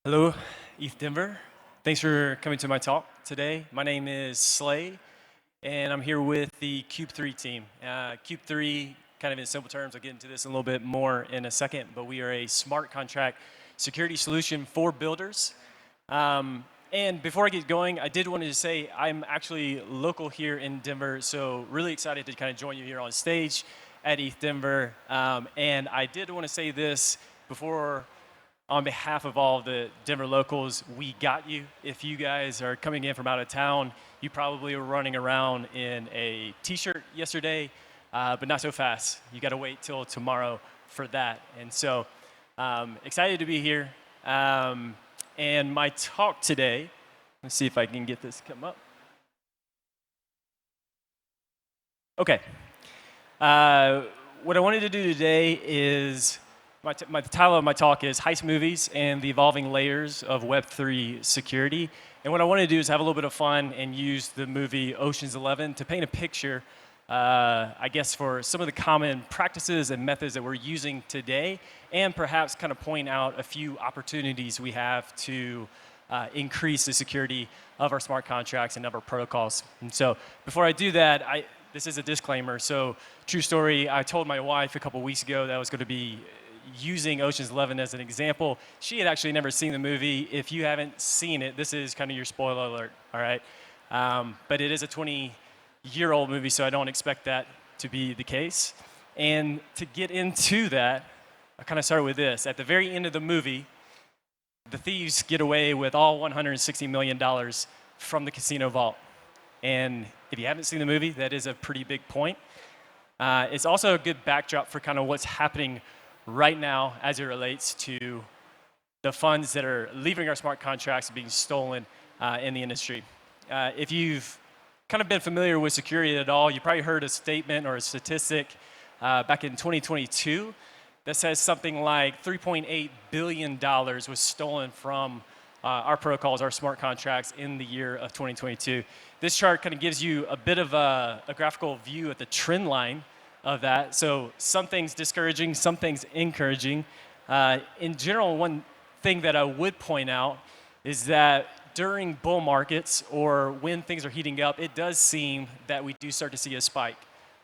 Hello, ETHDenver. Thanks for coming to my talk today. My name is Slay, and I'm here with the CUBE3 team. CUBE3, kind of in simple terms, I'll get into this a little bit more in a second, but we are a smart contract security solution for builders. And before I get going, I did want to say I'm actually local here in Denver, so really excited to kind of join you here on stage at ETHDenver. And I did want to say this before. On behalf of all the Denver locals, we got you. If you guys are coming in from out of town, you probably were running around in a t-shirt yesterday, but not so fast. You got to wait till tomorrow for that. And so excited to be here. And my talk today, let's see if I can get this to come up. Okay. What I wanted to do today is the title of my talk is Heist Movies and the Evolving Layers of Web3 Security. And what I want to do is have a little bit of fun and use the movie Ocean's 11 to paint a picture, I guess, for some of the common practices and methods that we're using today, and perhaps kind of point out a few opportunities we have to increase the security of our smart contracts and of our protocols. And so before I do that, this is a disclaimer. So true story, I told my wife a couple weeks ago that I was going to be using Ocean's 11 as an example. She had actually never seen the movie. If you haven't seen it, this is kind of your spoiler alert, all right? But it is a 20-year-old movie, so I don't expect that to be the case. And to get into that, I kind of started with this. At the very end of the movie, the thieves get away with all $160 million from the casino vault. And if you haven't seen the movie, that is a pretty big point. It's also a good backdrop for kind of what's happening right now as it relates to the funds that are leaving our smart contracts and being stolen in the industry. If you've kind of been familiar with security at all, you probably heard a statement or a statistic back in 2022 that says something like $3.8 billion was stolen from our protocols, our smart contracts in the year of 2022. This chart kind of gives you a bit of a graphical view at the trend line of that. So some things discouraging, some things encouraging. In general, one thing that I would point out is that during bull markets or when things are heating up, it does seem that we do start to see a spike.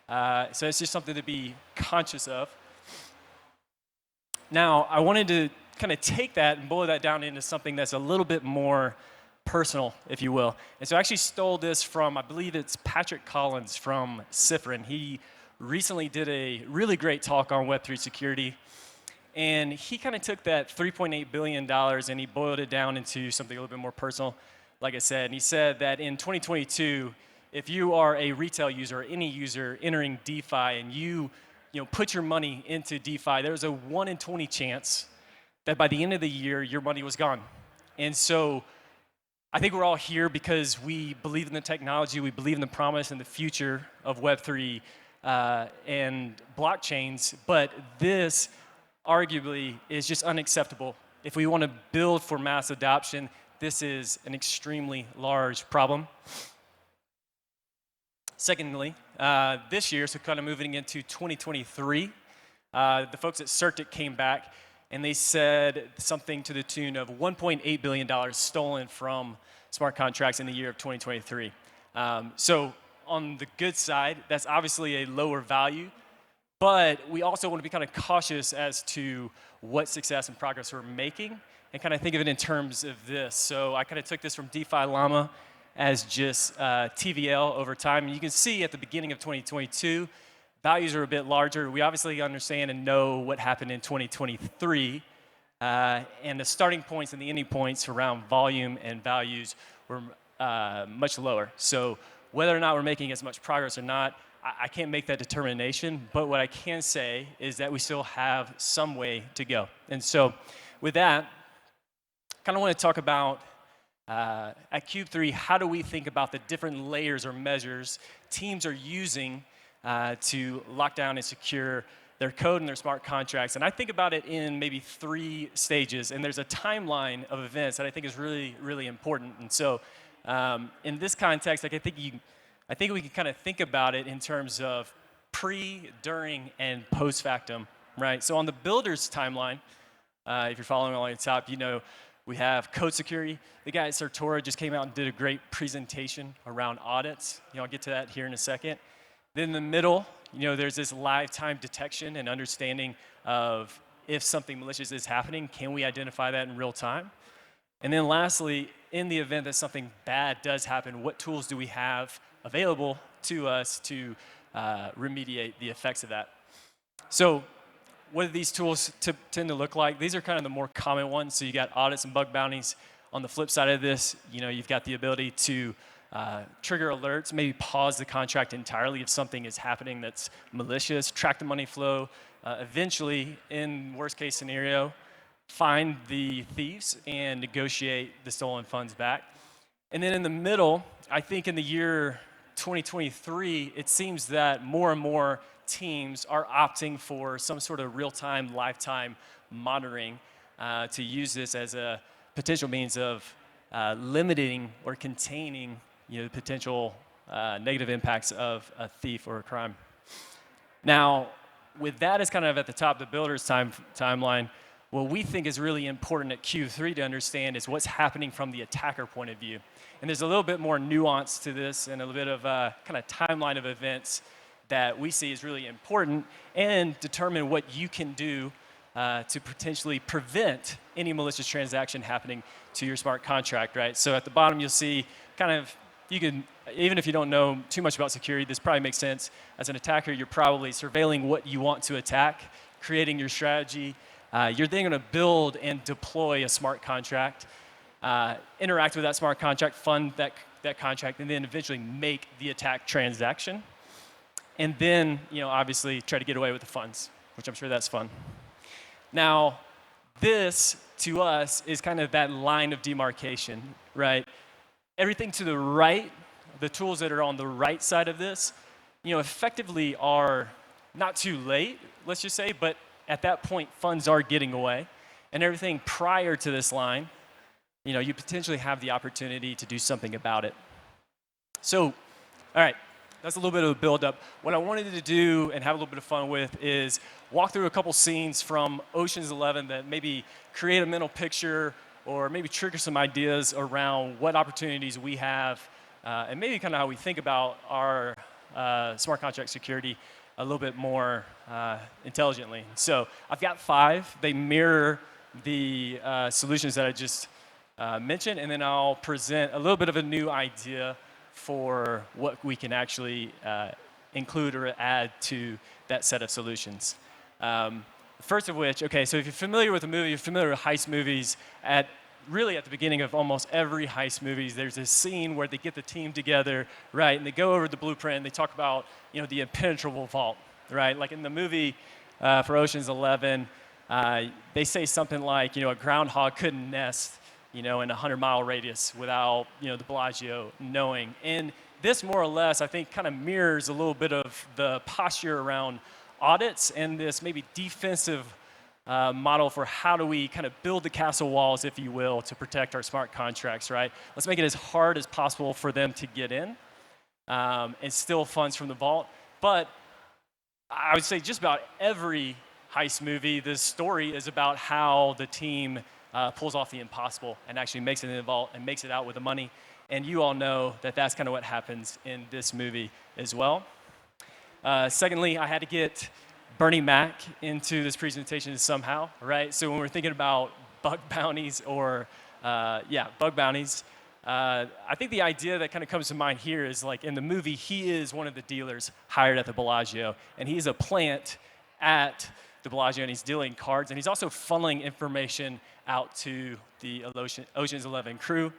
So it's just something to be conscious of. Now, I wanted to kind of take that and boil that down into something that's a little bit more personal, if you will. And so I actually stole this from, I believe it's Patrick Collins from Cifrin. He recently did a really great talk on Web3 security, and he kind of took that $3.8 billion and he boiled it down into something a little bit more personal, like I said. And he said that in 2022, if you are a retail user or any user entering DeFi and you put your money into DeFi, there's a 1 in 20 chance that by the end of the year, your money was gone. And so I think we're all here because we believe in the technology, we believe in the promise and the future of Web3 and blockchains, but this arguably is just unacceptable. If we want to build for mass adoption, this is an extremely large problem. Secondly, this year, so kind of moving into 2023, the folks at Circuit came back and they said something to the tune of $1.8 billion stolen from smart contracts in the year of 2023. So on the good side, that's obviously a lower value, but we also want to be kind of cautious as to what success and progress we're making and kind of think of it in terms of this. So I kind of took this from DeFi Llama as just TVL over time. And you can see at the beginning of 2022, values are a bit larger. We obviously understand and know what happened in 2023, and the starting points and the ending points around volume and values were much lower. So whether or not we're making as much progress or not, I can't make that determination, but what I can say is that we still have some way to go. And so with that, kind of want to talk about, at CUBE3, how do we think about the different layers or measures teams are using to lock down and secure their code and their smart contracts. And I think about it in maybe 3 stages, and there's a timeline of events that I think is really, really important. And so in this context, like I think we can kind of think about it in terms of pre, during, and post factum, right? So on the builder's timeline, if you're following along the top, We have code security. The guy at Sartora just came out and did a great presentation around audits. I'll get to that here in a second. Then in the middle, there's this live time detection and understanding of if something malicious is happening, can we identify that in real time? And then lastly, in the event that something bad does happen, what tools do we have available to us to remediate the effects of that? So what do these tools tend to look like? These are kind of the more common ones. So you got audits and bug bounties. On the flip side of this, you've got the ability to trigger alerts, maybe pause the contract entirely if something is happening that's malicious, track the money flow, eventually, in worst case scenario, find the thieves and negotiate the stolen funds back. And then in the middle, I think in the year 2023, it seems that more and more teams are opting for some sort of real-time, lifetime monitoring to use this as a potential means of limiting or containing the potential negative impacts of a thief or a crime. Now, with that as kind of at the top of the builder's timeline, what we think is really important at CUBE3 to understand is what's happening from the attacker point of view. And there's a little bit more nuance to this and a little bit of a kind of timeline of events that we see is really important and determine what you can do to potentially prevent any malicious transaction happening to your smart contract, right? So at the bottom, you'll see kind of, you can, even if you don't know too much about security, this probably makes sense. As an attacker, you're probably surveilling what you want to attack, creating your strategy. You're then going to build and deploy a smart contract, interact with that smart contract, fund that contract, and then eventually make the attack transaction. And then, obviously, try to get away with the funds, which I'm sure that's fun. Now, this, to us, is kind of that line of demarcation, right? Everything to the right, the tools that are on the right side of this, effectively are not too late, let's just say, but at that point, funds are getting away. And everything prior to this line, you potentially have the opportunity to do something about it. So, all right, that's a little bit of a build-up. What I wanted to do and have a little bit of fun with is walk through a couple scenes from Ocean's 11 that maybe create a mental picture or maybe trigger some ideas around what opportunities we have and maybe kind of how we think about our smart contract security a little bit more intelligently. So I've got 5. They mirror the solutions that I just mentioned, and then I'll present a little bit of a new idea for what we can actually include or add to that set of solutions. First of which, okay, so if you're familiar with the movie, you're familiar with heist movies, really at the beginning of almost every heist movies, there's this scene where they get the team together, right, and they go over the blueprint and they talk about, the impenetrable vault, right? Like in the movie for Ocean's 11, they say something like, a groundhog couldn't nest, in a 100-mile radius without, the Bellagio knowing. And this more or less, I think, kind of mirrors a little bit of the posture around audits and this maybe defensive model for how do we kind of build the castle walls, if you will, to protect our smart contracts, right? Let's make it as hard as possible for them to get in and steal funds from the vault. But I would say just about every heist movie, this story is about how the team pulls off the impossible and actually makes it in the vault and makes it out with the money. And you all know that that's kind of what happens in this movie as well. Secondly, I had to get Bernie Mac into this presentation somehow, right? So when we're thinking about bug bounties or, bug bounties, I think the idea that kind of comes to mind here is like in the movie, he is one of the dealers hired at the Bellagio, and he's a plant at the Bellagio, and he's dealing cards, and he's also funneling information out to the Ocean's 11 crew.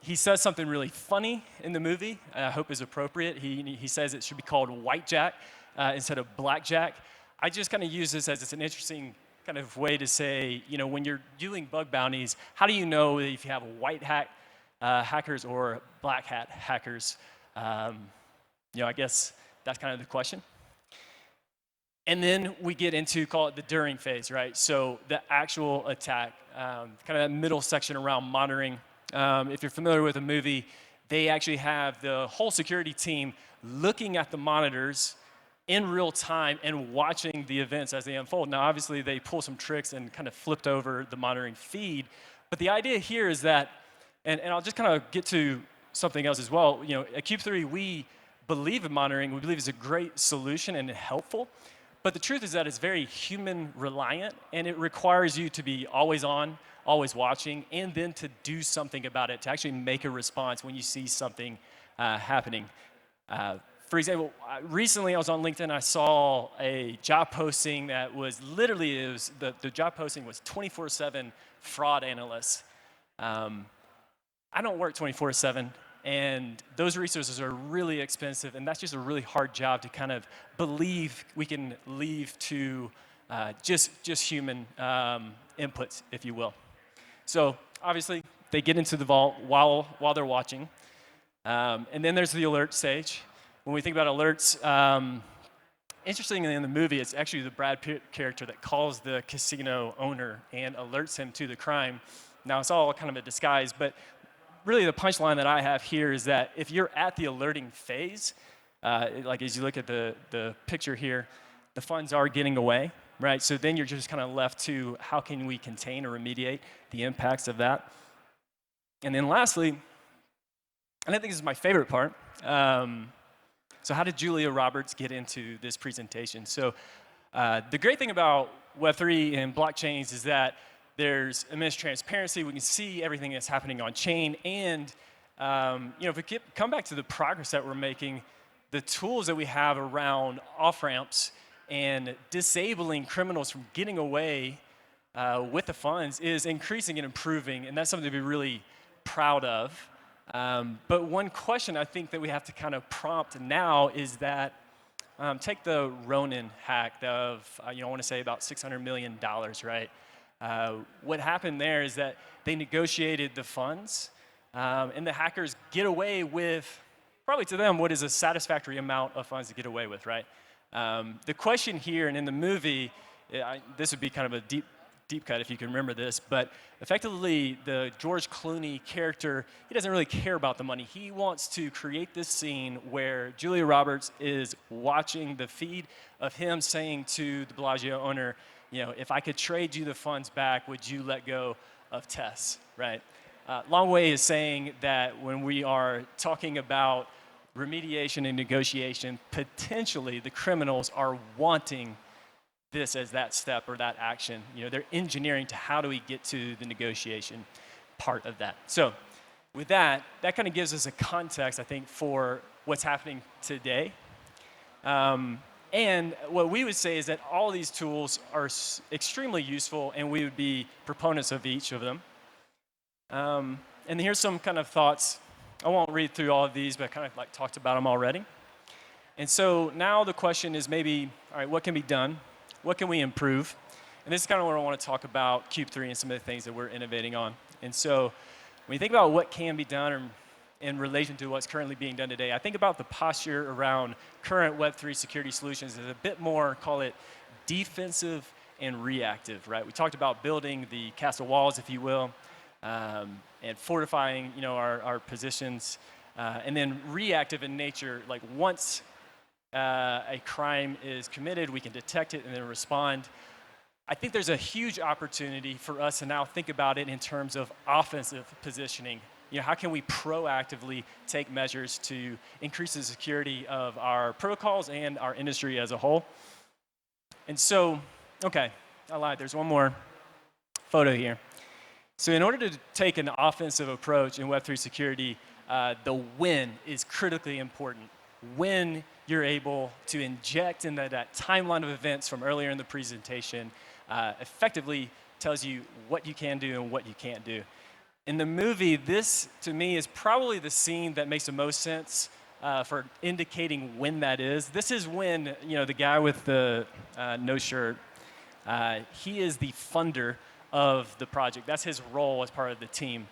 He says something really funny in the movie, I hope is appropriate. He says it should be called whitejack instead of blackjack. I just kind of use this as it's an interesting kind of way to say, when you're doing bug bounties, how do you know if you have white hat hackers or black hat hackers? I guess that's kind of the question. And then we get into, call it the during phase, right? So the actual attack, kind of that middle section around monitoring. If you're familiar with the movie, they actually have the whole security team looking at the monitors in real time and watching the events as they unfold. Now, obviously, they pull some tricks and kind of flipped over the monitoring feed, But the idea here is that, and I'll just kind of get to something else as well. At CUBE3, we believe in monitoring. We believe it's a great solution and helpful. But the truth is that it's very human reliant, and it requires you to be always on, always watching, and then to do something about it, to actually make a response when you see something happening. For example, recently I was on LinkedIn. I saw a job posting that was literally, the job posting was 24/7 fraud analyst. I don't work 24/7, and those resources are really expensive, and that's just a really hard job to kind of believe we can leave to just human inputs, if you will. So obviously, they get into the vault while they're watching, and then there's the alert stage. When we think about alerts, interestingly in the movie, it's actually the Brad Pitt character that calls the casino owner and alerts him to the crime. Now, it's all kind of a disguise, but really the punchline that I have here is that if you're at the alerting phase, like as you look at the picture here, the funds are getting away, right? So then you're just kind of left to how can we contain or remediate the impacts of that. And then lastly, and I think this is my favorite part, so how did Julia Roberts get into this presentation? So the great thing about Web3 and blockchains is that there's immense transparency. We can see everything that's happening on chain. And if we come back to the progress that we're making, the tools that we have around off-ramps and disabling criminals from getting away with the funds is increasing and improving. And that's something to be really proud of. But one question I think that we have to kind of prompt now is that take the Ronin hack of, I want to say about $600 million, right? What happened there is that they negotiated the funds, and the hackers get away with, probably to them, what is a satisfactory amount of funds to get away with, right? The question here, and in the movie, this would be kind of a deep cut if you can remember this, but effectively the George Clooney character, he doesn't really care about the money. He wants to create this scene where Julia Roberts is watching the feed of him saying to the Bellagio owner, if I could trade you the funds back, would you let go of Tess, right? Long way is saying that when we are talking about remediation and negotiation, potentially the criminals are wanting this as that step or that action. They're engineering to how do we get to the negotiation part of that. So with that kind of gives us a context, I think, for what's happening today. And what we would say is that all these tools are extremely useful, and we would be proponents of each of them. And here's some kind of thoughts. I won't read through all of these, but I kind of like talked about them already. And so now the question is maybe, all right, what can be done? What can we improve? And this is kind of where I want to talk about CUBE3 and some of the things that we're innovating on. And so when you think about what can be done in relation to what's currently being done today, I think about the posture around current Web3 security solutions as a bit more, call it defensive and reactive, right? We talked about building the castle walls, if you will, and fortifying, our positions, and then reactive in nature, like once a crime is committed, we can detect it and then respond. I think there's a huge opportunity for us to now think about it in terms of offensive positioning. How can we proactively take measures to increase the security of our protocols and our industry as a whole? And so, okay, I lied. There's one more photo here. So in order to take an offensive approach in Web3 security, the when is critically important. When you're able to inject in that timeline of events from earlier in the presentation, effectively tells you what you can do and what you can't do. In the movie, this, to me, is probably the scene that makes the most sense for indicating when that is. This is when, the guy with the no shirt, he is the funder of the project. That's his role as part of the team.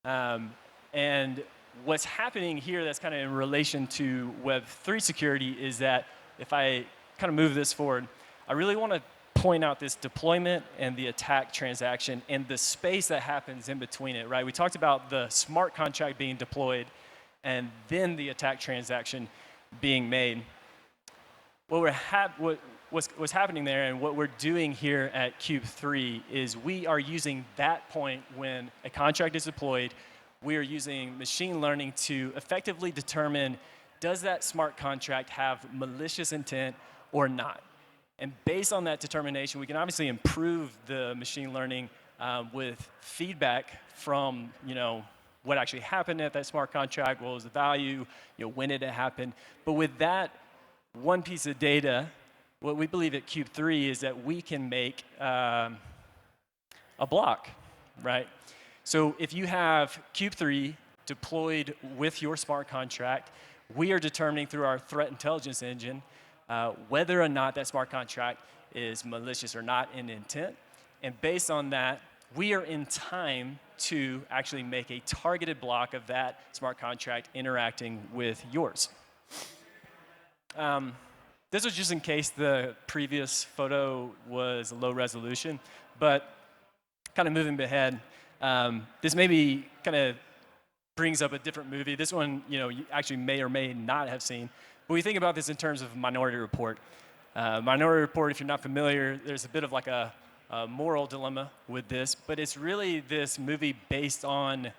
And what's happening here that's kind of in relation to Web3 security is that if I kind of move this forward, I really want to point out this deployment and the attack transaction and the space that happens in between it, right? We talked about the smart contract being deployed and then the attack transaction being made. What what's happening there and what we're doing here at CUBE3 is we are using that point when a contract is deployed, we are using machine learning to effectively determine, does that smart contract have malicious intent or not? And based on that determination, we can obviously improve the machine learning with feedback from, what actually happened at that smart contract, what was the value, when did it happen. But with that one piece of data, what we believe at CUBE3 is that we can make a block, right? So if you have CUBE3 deployed with your smart contract, we are determining through our threat intelligence engine whether or not that smart contract is malicious or not in intent. And based on that, we are in time to actually make a targeted block of that smart contract interacting with yours. This was just in case the previous photo was low resolution, but kind of moving ahead, this maybe kind of brings up a different movie. This one, you actually may or may not have seen. But we think about this in terms of Minority Report. Minority Report, if you're not familiar, there's a bit of like a moral dilemma with this, but it's really this movie based on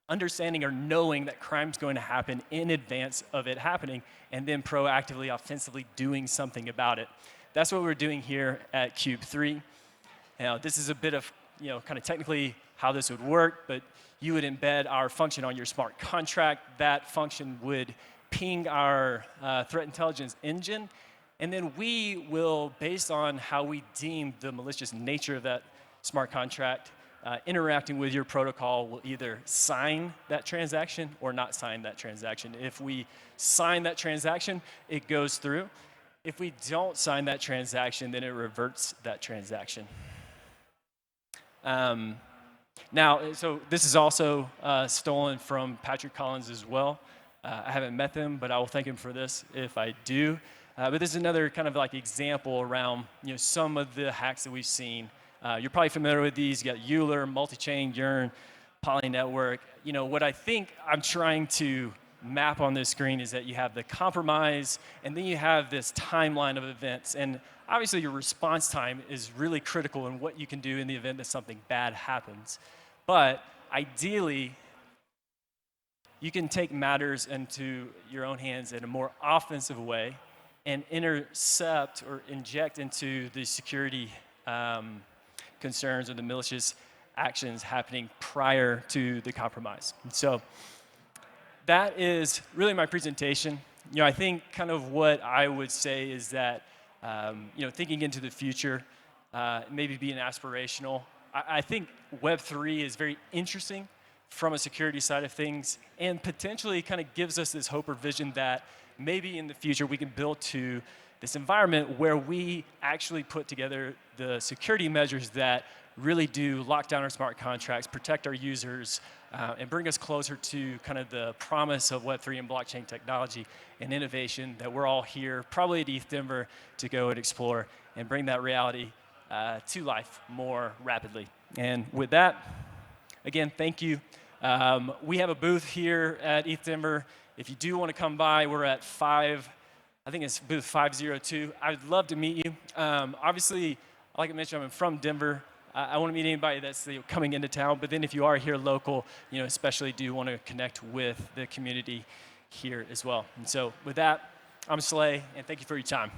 understanding or knowing that crime's going to happen in advance of it happening, and then proactively, offensively doing something about it. That's what we're doing here at CUBE3. Now, this is a bit of, kind of technically how this would work, but you would embed our function on your smart contract. That function would ping our threat intelligence engine, and then we will, based on how we deem the malicious nature of that smart contract, interacting with your protocol, will either sign that transaction or not sign that transaction. If we sign that transaction, it goes through. If we don't sign that transaction, then it reverts that transaction. Now, so this is also stolen from Patrick Collins as well. I haven't met them, but I will thank him for this if I do. But this is another kind of like example around some of the hacks that we've seen. You're probably familiar with these. You got Euler, multi-chain, Yearn, Poly Network. What I think I'm trying to map on this screen is that you have the compromise, and then you have this timeline of events. And obviously, your response time is really critical in what you can do in the event that something bad happens. But ideally, you can take matters into your own hands in a more offensive way and intercept or inject into the security concerns or the malicious actions happening prior to the compromise. And so that is really my presentation. I think kind of what I would say is that, thinking into the future, maybe being aspirational, I think Web3 is very interesting from a security side of things, and potentially kind of gives us this hope or vision that maybe in the future we can build to this environment where we actually put together the security measures that really do lock down our smart contracts, protect our users, and bring us closer to kind of the promise of Web3 and blockchain technology and innovation that we're all here, probably at ETHDenver, to go and explore and bring that reality to life more rapidly. And with that, again, thank you. We have a booth here at ETHDenver. If you do want to come by, we're at I think it's booth 502. I'd love to meet you. Obviously, like I mentioned, I'm from Denver. I want to meet anybody that's coming into town, but then if you are here local, especially do want to connect with the community here as well. And so with that, I'm Slay, and thank you for your time.